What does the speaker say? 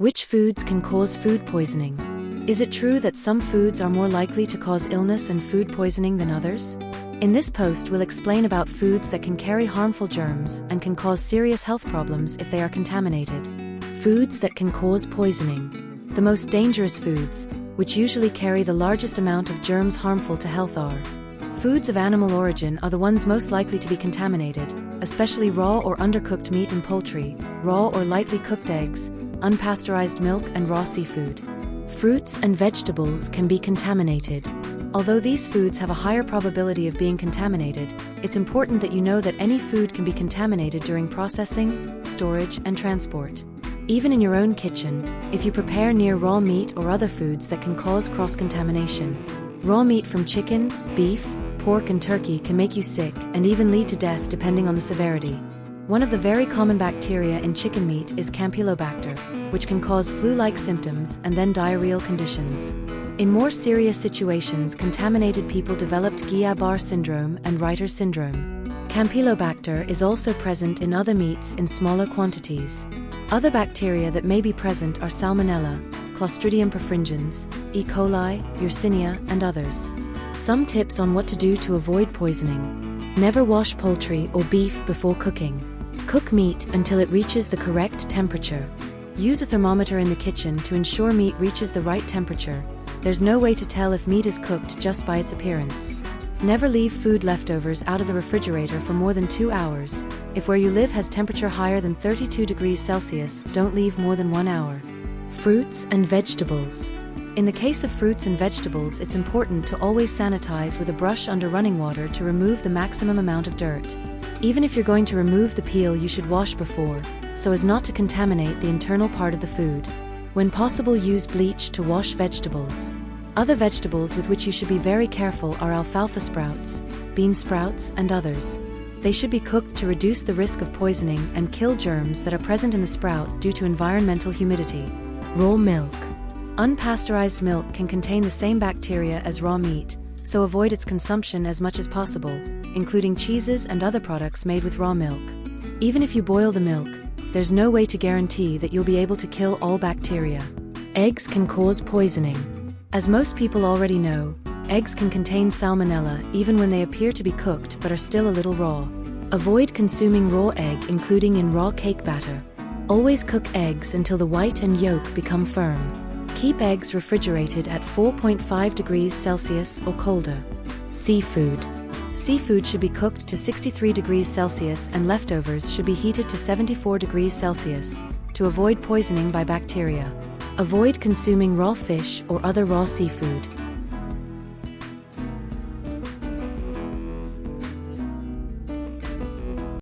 Which foods can cause food poisoning? Is it true that some foods are more likely to cause illness and food poisoning than others? In this post, we'll explain about foods that can carry harmful germs and can cause serious health problems if they are contaminated. Foods that can cause poisoning. The most dangerous foods, which usually carry the largest amount of germs harmful to health, are foods of animal origin are the ones most likely to be contaminated, especially raw or undercooked meat and poultry, raw or lightly cooked eggs, unpasteurized milk and raw seafood. Fruits and vegetables can be contaminated. Although these foods have a higher probability of being contaminated, it's important that you know that any food can be contaminated during processing, storage, and transport. Even in your own kitchen, if you prepare near raw meat or other foods that can cause cross-contamination. Raw meat from chicken, beef, pork and turkey can make you sick and even lead to death depending on the severity. One of the very common bacteria in chicken meat is Campylobacter, which can cause flu-like symptoms and then diarrheal conditions. In more serious situations, contaminated people developed Guillain-Barré syndrome and Reiter syndrome. Campylobacter is also present in other meats in smaller quantities. Other bacteria that may be present are Salmonella, Clostridium perfringens, E. coli, Yersinia, and others. Some tips on what to do to avoid poisoning. Never wash poultry or beef before cooking. Cook meat until it reaches the correct temperature. Use a thermometer in the kitchen to ensure meat reaches the right temperature. There's no way to tell if meat is cooked just by its appearance. Never leave food leftovers out of the refrigerator for more than 2 hours. If where you live has temperature higher than 32 degrees Celsius, don't leave more than 1 hour. Fruits and vegetables. In the case of fruits and vegetables, it's important to always sanitize with a brush under running water to remove the maximum amount of dirt. Even if you're going to remove the peel, you should wash before, so as not to contaminate the internal part of the food. When possible, use bleach to wash vegetables. Other vegetables with which you should be very careful are alfalfa sprouts, bean sprouts, and others. They should be cooked to reduce the risk of poisoning and kill germs that are present in the sprout due to environmental humidity. Raw milk. Unpasteurized milk can contain the same bacteria as raw meat, so avoid its consumption as much as possible, including cheeses and other products made with raw milk. Even if you boil the milk, there's no way to guarantee that you'll be able to kill all bacteria. Eggs can cause poisoning. As most people already know, eggs can contain salmonella even when they appear to be cooked but are still a little raw. Avoid consuming raw egg, including in raw cake batter. Always cook eggs until the white and yolk become firm. Keep eggs refrigerated at 4.5 degrees Celsius or colder. Seafood. Seafood should be cooked to 63 degrees Celsius and leftovers should be heated to 74 degrees Celsius to avoid poisoning by bacteria. Avoid consuming raw fish or other raw seafood.